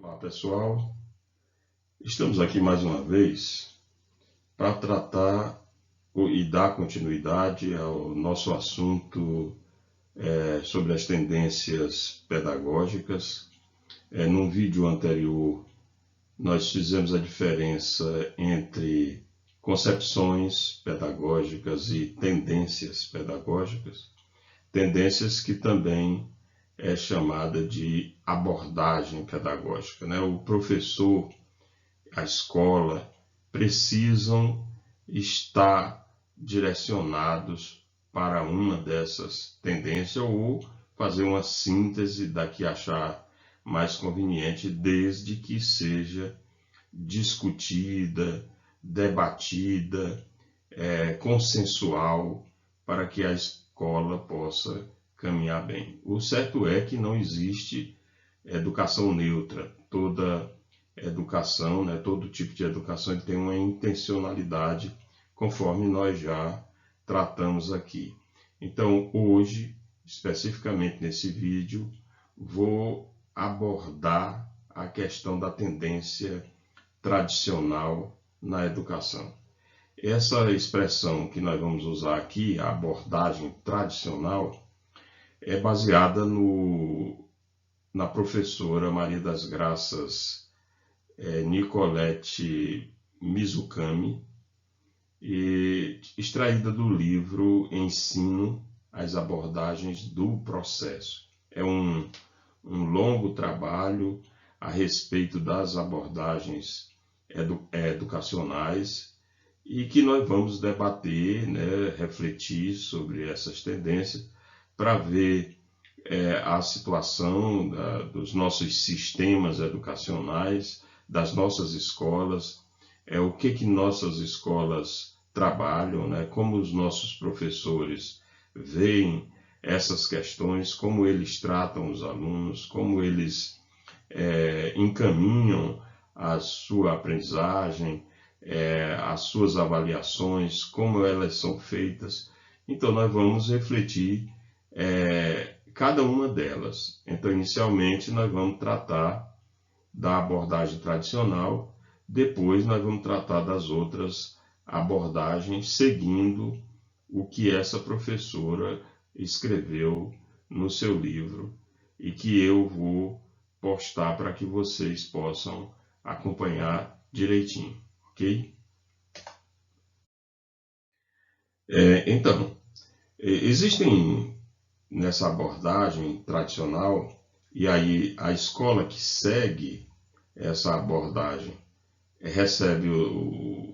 Olá pessoal, estamos aqui mais uma vez para tratar e dar continuidade ao nosso assunto sobre as tendências pedagógicas. Num vídeo anterior nós fizemos a diferença entre concepções pedagógicas e tendências pedagógicas, tendências que também é chamada de abordagem pedagógica, né? O professor, a escola, precisam estar direcionados para uma dessas tendências ou fazer uma síntese da que achar mais conveniente, desde que seja discutida, debatida, consensual, para que a escola possa caminhar bem. O certo é que não existe educação neutra. Toda educação, né, todo tipo de educação tem uma intencionalidade, conforme nós já tratamos aqui. Então, hoje, especificamente nesse vídeo, vou abordar a questão da tendência tradicional na educação. Essa expressão que nós vamos usar aqui, a abordagem tradicional, é baseada na professora Maria das Graças Nicolette Mizukami, e extraída do livro Ensino, as abordagens do processo. É um longo trabalho a respeito das abordagens educacionais e que nós vamos debater, né, refletir sobre essas tendências para ver a situação dos nossos sistemas educacionais, das nossas escolas, o que nossas escolas trabalham, né, como os nossos professores veem essas questões, como eles tratam os alunos, como eles encaminham a sua aprendizagem, as suas avaliações, como elas são feitas. Então, nós vamos refletir cada uma delas. Então, inicialmente, nós vamos tratar da abordagem tradicional, depois nós vamos tratar das outras abordagens, seguindo o que essa professora escreveu no seu livro e que eu vou postar para que vocês possam acompanhar direitinho, ok? Então, existem nessa abordagem tradicional, e aí a escola que segue essa abordagem recebe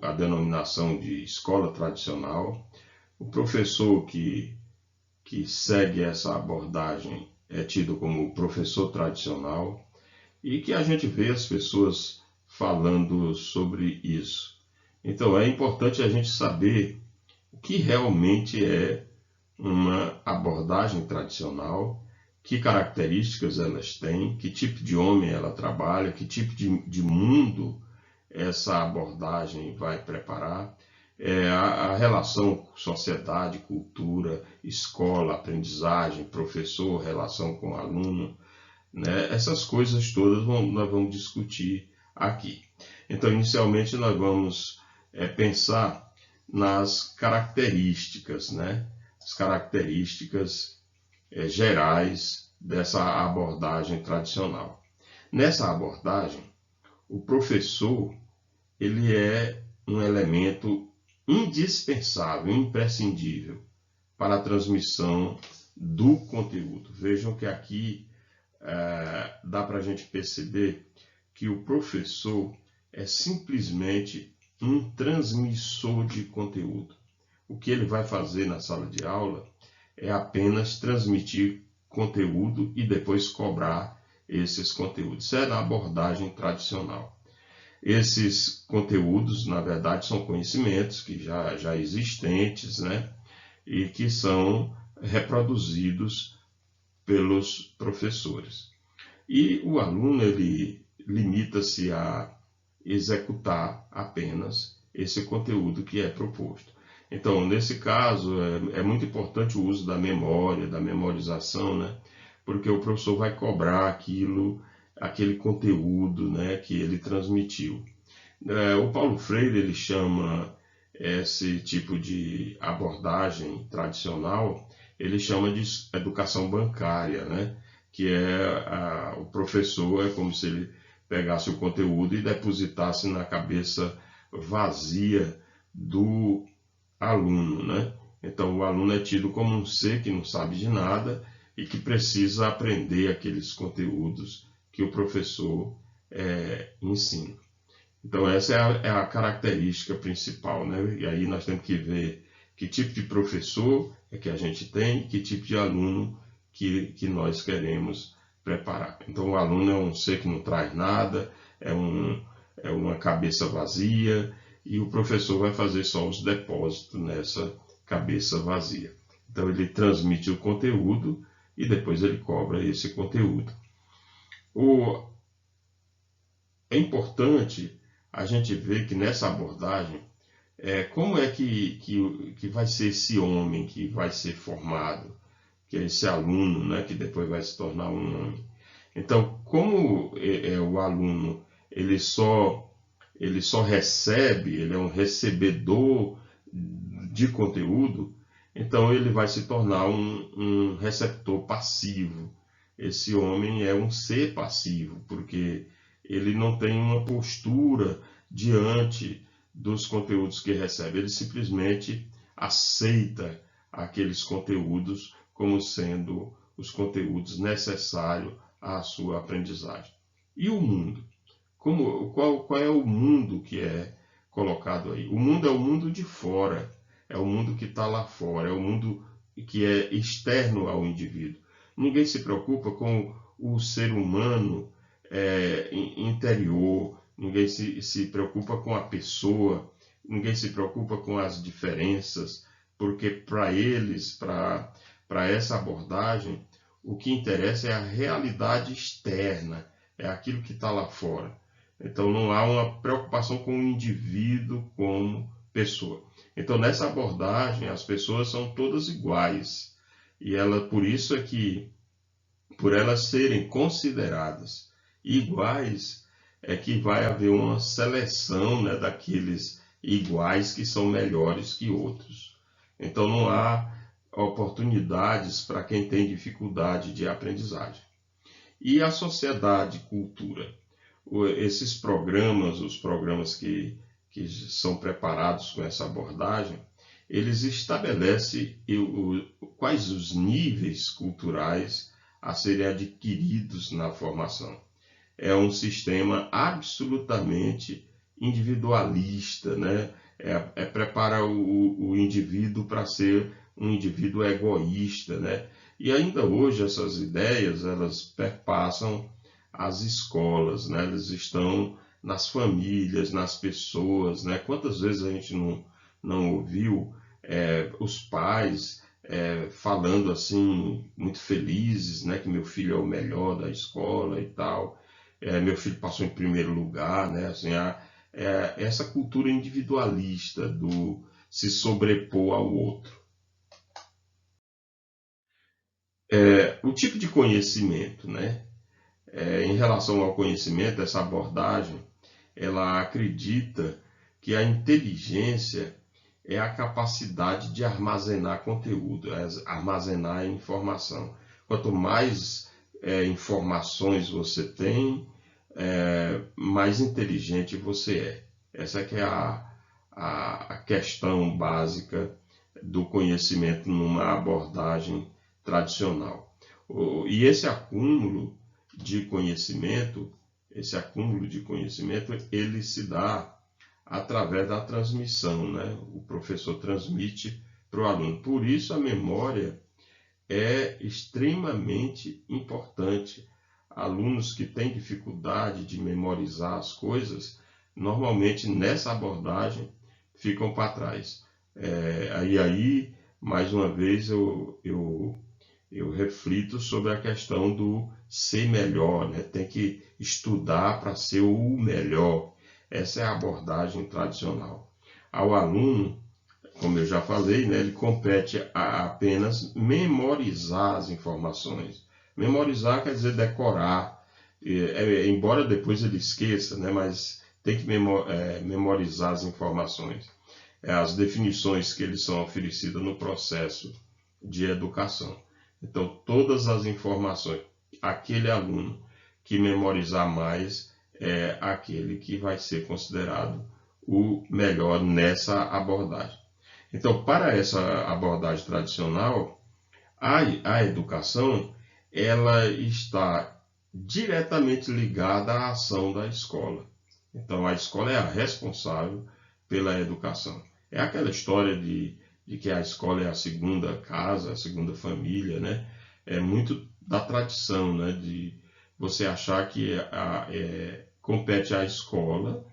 a denominação de escola tradicional. O professor que segue essa abordagem é tido como professor tradicional, e que a gente vê as pessoas falando sobre isso. Então é importante a gente saber o que realmente é uma abordagem tradicional, que características elas têm, que tipo de homem ela trabalha, que tipo de mundo essa abordagem vai preparar, a relação sociedade, cultura, escola, aprendizagem, professor, relação com aluno, né? Essas coisas todas nós vamos discutir aqui. Então, inicialmente, nós vamos pensar nas características, né? As características gerais dessa abordagem tradicional. Nessa abordagem, o professor ele é um elemento indispensável, imprescindível para a transmissão do conteúdo. Vejam que aqui dá para a gente perceber que o professor é simplesmente um transmissor de conteúdo. O que ele vai fazer na sala de aula é apenas transmitir conteúdo e depois cobrar esses conteúdos. Isso é na abordagem tradicional. Esses conteúdos, na verdade, são conhecimentos que já existentes, né? E que são reproduzidos pelos professores. E o aluno ele limita-se a executar apenas esse conteúdo que é proposto. Então, nesse caso, é muito importante o uso da memória, da memorização, né? Porque o professor vai cobrar aquilo aquele conteúdo, né, que ele transmitiu. O Paulo Freire ele chama esse tipo de abordagem tradicional, ele chama de educação bancária, né? Que é o professor, é como se ele pegasse o conteúdo e depositasse na cabeça vazia do aluno, né? Então o aluno é tido como um ser que não sabe de nada e que precisa aprender aqueles conteúdos que o professor ensina. Então essa é a característica principal, né? E aí nós temos que ver que tipo de professor é que a gente tem e que tipo de aluno que nós queremos preparar. Então o aluno é um ser que não traz nada, é uma cabeça vazia, e o professor vai fazer só os depósitos nessa cabeça vazia. Então ele transmite o conteúdo e depois ele cobra esse conteúdo. É importante a gente ver que nessa abordagem, como é que vai ser esse homem que vai ser formado, que é esse aluno, né, que depois vai se tornar um homem. Então, como o aluno ele só recebe, ele é um recebedor de conteúdo, então ele vai se tornar um receptor passivo. Esse homem é um ser passivo, porque ele não tem uma postura diante dos conteúdos que recebe, ele simplesmente aceita aqueles conteúdos como sendo os conteúdos necessários à sua aprendizagem. E o mundo? Qual é o mundo que é colocado aí? O mundo é o mundo de fora, é o mundo que está lá fora, é o mundo que é externo ao indivíduo. Ninguém se preocupa com o ser humano interior, ninguém se preocupa com a pessoa, ninguém se preocupa com as diferenças, porque para eles, para essa abordagem, o que interessa é a realidade externa, é aquilo que está lá fora. Então não há uma preocupação com o indivíduo como pessoa. Então nessa abordagem as pessoas são todas iguais, e por isso é que, por elas serem consideradas iguais, é que vai haver uma seleção, né, daqueles iguais que são melhores que outros. Então não há oportunidades para quem tem dificuldade de aprendizagem. E a sociedade, cultura? Esses programas, os programas que são preparados com essa abordagem, eles estabelecem quais os níveis culturais a serem adquiridos na formação. É um sistema absolutamente individualista, né? Preparar o indivíduo para ser um indivíduo egoísta, né? E ainda hoje essas ideias, elas perpassam as escolas, né? Elas estão nas famílias, nas pessoas, né? Quantas vezes a gente não ouviu os pais falando assim, muito felizes, né? Que meu filho é o melhor da escola e tal, meu filho passou em primeiro lugar, né? Assim, essa cultura individualista do se sobrepor ao outro. O tipo de conhecimento, né? Em relação ao conhecimento, essa abordagem, ela acredita que a inteligência é a capacidade de armazenar conteúdo, armazenar informação. Quanto mais informações você tem, mais inteligente você é. Essa que é a questão básica do conhecimento numa abordagem tradicional. E esse acúmulo de conhecimento, ele se dá através da transmissão, né? O professor transmite para o aluno. Por isso a memória é extremamente importante. Alunos que têm dificuldade de memorizar as coisas, normalmente nessa abordagem ficam para trás. Aí, mais uma vez, eu reflito sobre a questão do ser melhor, né? Tem que estudar para ser o melhor. Essa é a abordagem tradicional. Ao aluno, como eu já falei, né, ele compete a apenas memorizar as informações. Memorizar quer dizer decorar, embora depois ele esqueça, né, mas tem que memorizar as informações, as definições que eles são oferecidas no processo de educação. Então, todas as informações, aquele aluno que memorizar mais é aquele que vai ser considerado o melhor nessa abordagem. Então, para essa abordagem tradicional, a educação ela está diretamente ligada à ação da escola. Então, a escola é a responsável pela educação. É aquela história de que a escola é a segunda casa, a segunda família, né? É muito da tradição, né? De você achar que compete à escola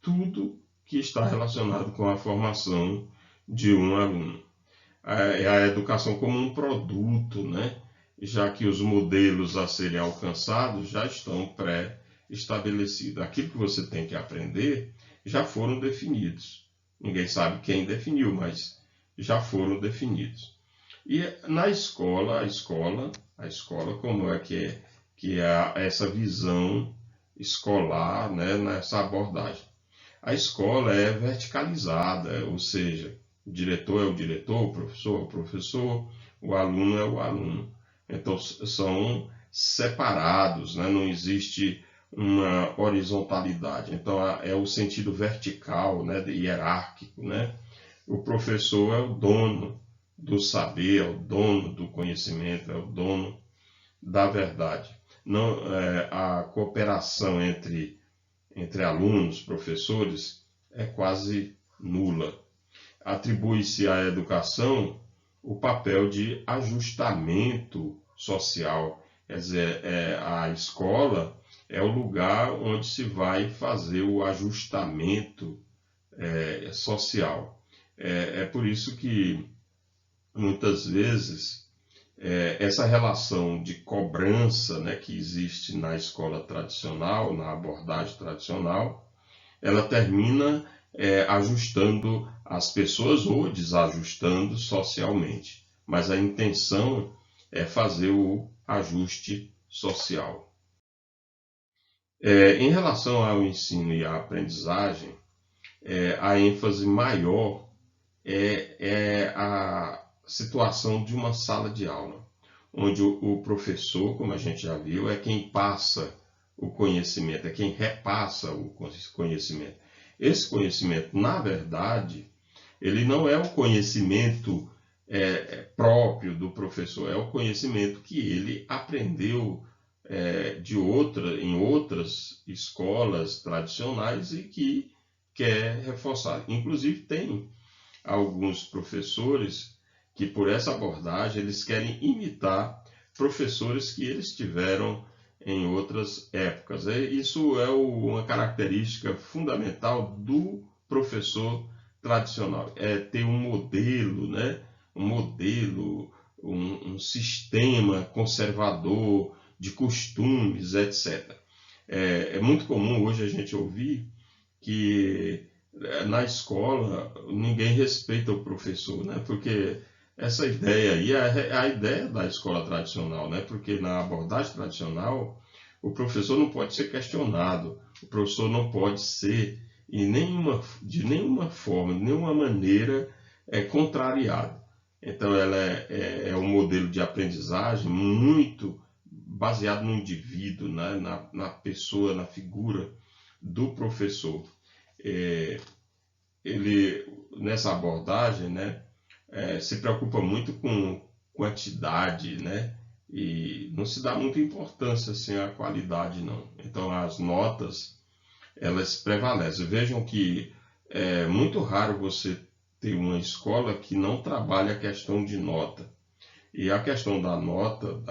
tudo que está relacionado com a formação de um aluno. A educação como um produto, né? Já que os modelos a serem alcançados já estão pré-estabelecidos. Aquilo que você tem que aprender já foram definidos. Ninguém sabe quem definiu, mas já foram definidos. E na escola, a escola como é que é essa visão escolar, né, nessa abordagem? A escola é verticalizada, ou seja, o diretor é o diretor, o professor é o professor, o aluno é o aluno. Então, são separados, né? Não existe uma horizontalidade. Então, é o sentido vertical, né? Hierárquico, né? O professor é o dono do saber, é o dono do conhecimento, é o dono da verdade. Não, a cooperação entre alunos, professores, é quase nula. Atribui-se à educação o papel de ajustamento social. Quer dizer, a escola é o lugar onde se vai fazer o ajustamento social. É por isso que, muitas vezes, essa relação de cobrança, né, que existe na escola tradicional, na abordagem tradicional, ela termina ajustando as pessoas ou desajustando socialmente. Mas a intenção é fazer o ajuste social. Em relação ao ensino e à aprendizagem, a ênfase maior é a situação de uma sala de aula, onde o professor, como a gente já viu, é quem passa o conhecimento, é quem repassa o conhecimento. Esse conhecimento, na verdade, ele não é o conhecimento próprio do professor, é o conhecimento que ele aprendeu em outras escolas tradicionais e que quer reforçar. Inclusive, tem alguns professores que, por essa abordagem, eles querem imitar professores que eles tiveram em outras épocas. Isso é uma característica fundamental do professor tradicional, é ter um modelo, né? Um sistema conservador de costumes, etc. É muito comum hoje a gente ouvir que na escola ninguém respeita o professor, né? Porque essa ideia aí é a ideia da escola tradicional, né? Porque na abordagem tradicional o professor não pode ser questionado, o professor não pode ser de nenhuma forma, de nenhuma maneira contrariado. Então ela é um modelo de aprendizagem muito baseado no indivíduo, né? na pessoa, na figura do professor. Ele, nessa abordagem, né, se preocupa muito com quantidade, né, e não se dá muita importância assim, à qualidade, não. Então, as notas, elas prevalecem. Vejam que é muito raro você ter uma escola que não trabalha a questão de nota. E a questão da nota,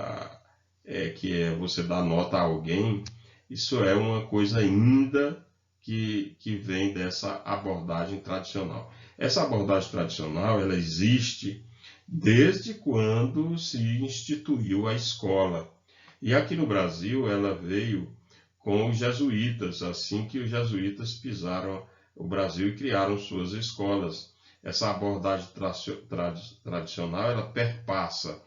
que é você dar nota a alguém, isso é uma coisa ainda que vem dessa abordagem tradicional. Essa abordagem tradicional, ela existe desde quando se instituiu a escola. E aqui no Brasil, ela veio com os jesuítas, assim que os jesuítas pisaram o Brasil e criaram suas escolas. Essa abordagem tradicional, ela perpassa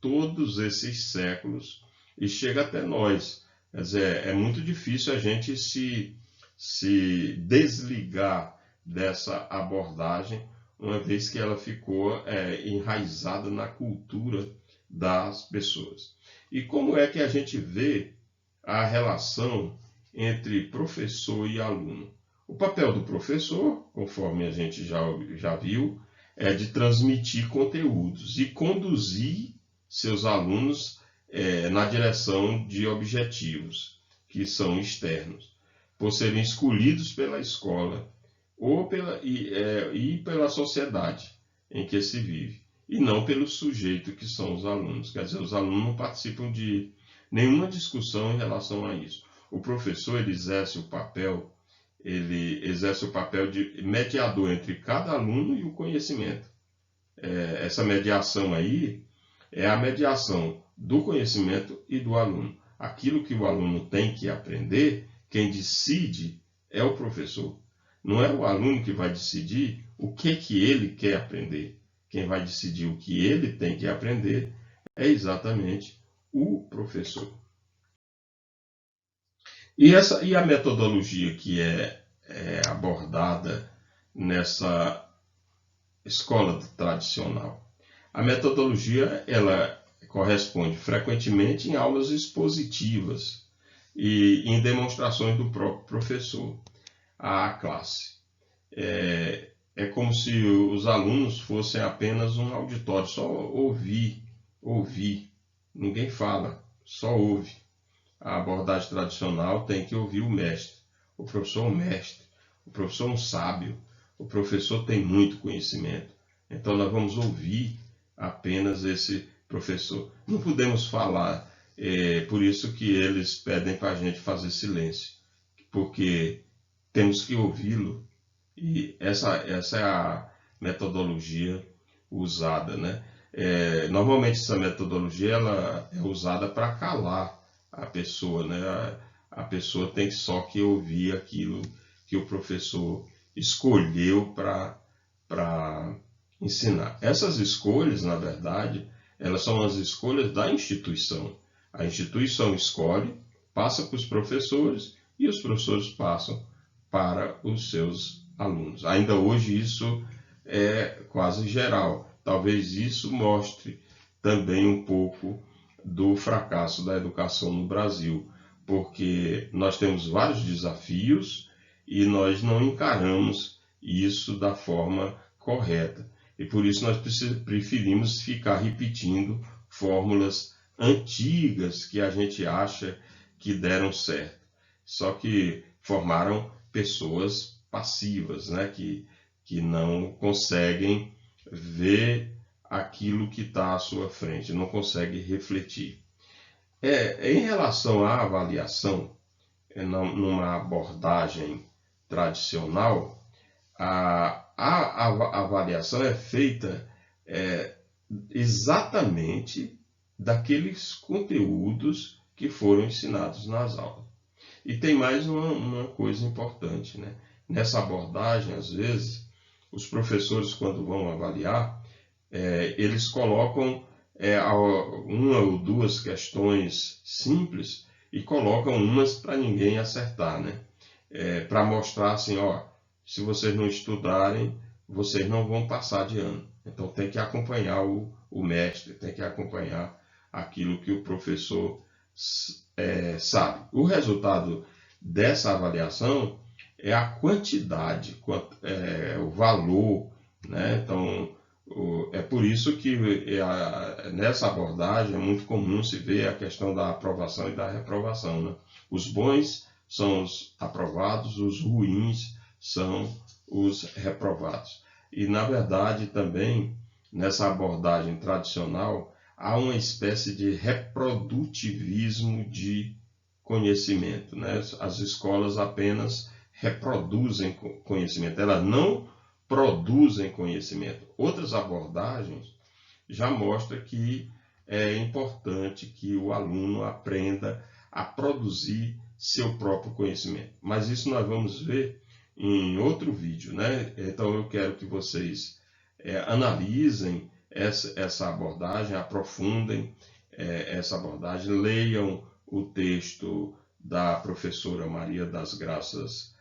todos esses séculos e chega até nós. Quer dizer, é muito difícil a gente se desligar dessa abordagem, uma vez que ela ficou enraizada na cultura das pessoas. E como é que a gente vê a relação entre professor e aluno? O papel do professor, conforme a gente já viu, é de transmitir conteúdos e conduzir seus alunos na direção de objetivos que são externos, por serem escolhidos pela escola ou pela sociedade em que se vive, e não pelo sujeito que são os alunos. Quer dizer, os alunos não participam de nenhuma discussão em relação a isso. O professor ele exerce o papel de mediador entre cada aluno e o conhecimento. Essa mediação aí é a mediação do conhecimento e do aluno. Aquilo que o aluno tem que aprender, quem decide é o professor. Não é o aluno que vai decidir o que ele quer aprender. Quem vai decidir o que ele tem que aprender é exatamente o professor. E a metodologia que é abordada nessa escola tradicional? A metodologia ela corresponde frequentemente em aulas expositivas e em demonstrações do próprio professor à classe. É como se os alunos fossem apenas um auditório, só ouvir. Ninguém fala, só ouve. A abordagem tradicional tem que ouvir o mestre. O professor é um mestre, o professor é um sábio, o professor tem muito conhecimento. Então nós vamos ouvir apenas esse professor. Não podemos falar, por isso que eles pedem para a gente fazer silêncio, porque temos que ouvi-lo. E essa é a metodologia usada, né? Normalmente essa metodologia ela é usada para calar a pessoa, né? A pessoa tem só que ouvir aquilo que o professor escolheu para ensinar. Essas escolhas, na verdade, elas são as escolhas da instituição. A instituição escolhe, passa para os professores e os professores passam para os seus alunos. Ainda hoje isso é quase geral. Talvez isso mostre também um pouco do fracasso da educação no Brasil, porque nós temos vários desafios e nós não encaramos isso da forma correta. E por isso nós preferimos ficar repetindo fórmulas antigas que a gente acha que deram certo. Só que formaram pessoas passivas, né? que não conseguem ver aquilo que está à sua frente, não conseguem refletir. Em relação à avaliação, numa abordagem tradicional, a avaliação é feita exatamente daqueles conteúdos que foram ensinados nas aulas. E tem mais uma coisa importante, né? Nessa abordagem, às vezes, os professores, quando vão avaliar, eles colocam uma ou duas questões simples e colocam umas para ninguém acertar, né? Para mostrar assim, ó, se vocês não estudarem, vocês não vão passar de ano. Então tem que acompanhar o mestre, tem que acompanhar aquilo que o professor sabe. O resultado dessa avaliação é a quantidade, o valor, né? Então, é por isso que nessa abordagem é muito comum se ver a questão da aprovação e da reprovação, né? Os bons são os aprovados, os ruins são os reprovados. E, na verdade, também, nessa abordagem tradicional, há uma espécie de reprodutivismo de conhecimento, né? As escolas apenas reproduzem conhecimento, elas não produzem conhecimento. Outras abordagens já mostram que é importante que o aluno aprenda a produzir seu próprio conhecimento. Mas isso nós vamos ver em outro vídeo, né? Então eu quero que vocês analisem essa abordagem, aprofundem essa abordagem, leiam o texto da professora Maria das Graças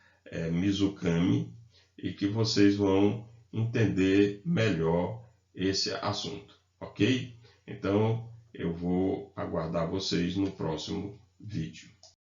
Mizukami, e que vocês vão entender melhor esse assunto, ok? Então, eu vou aguardar vocês no próximo vídeo.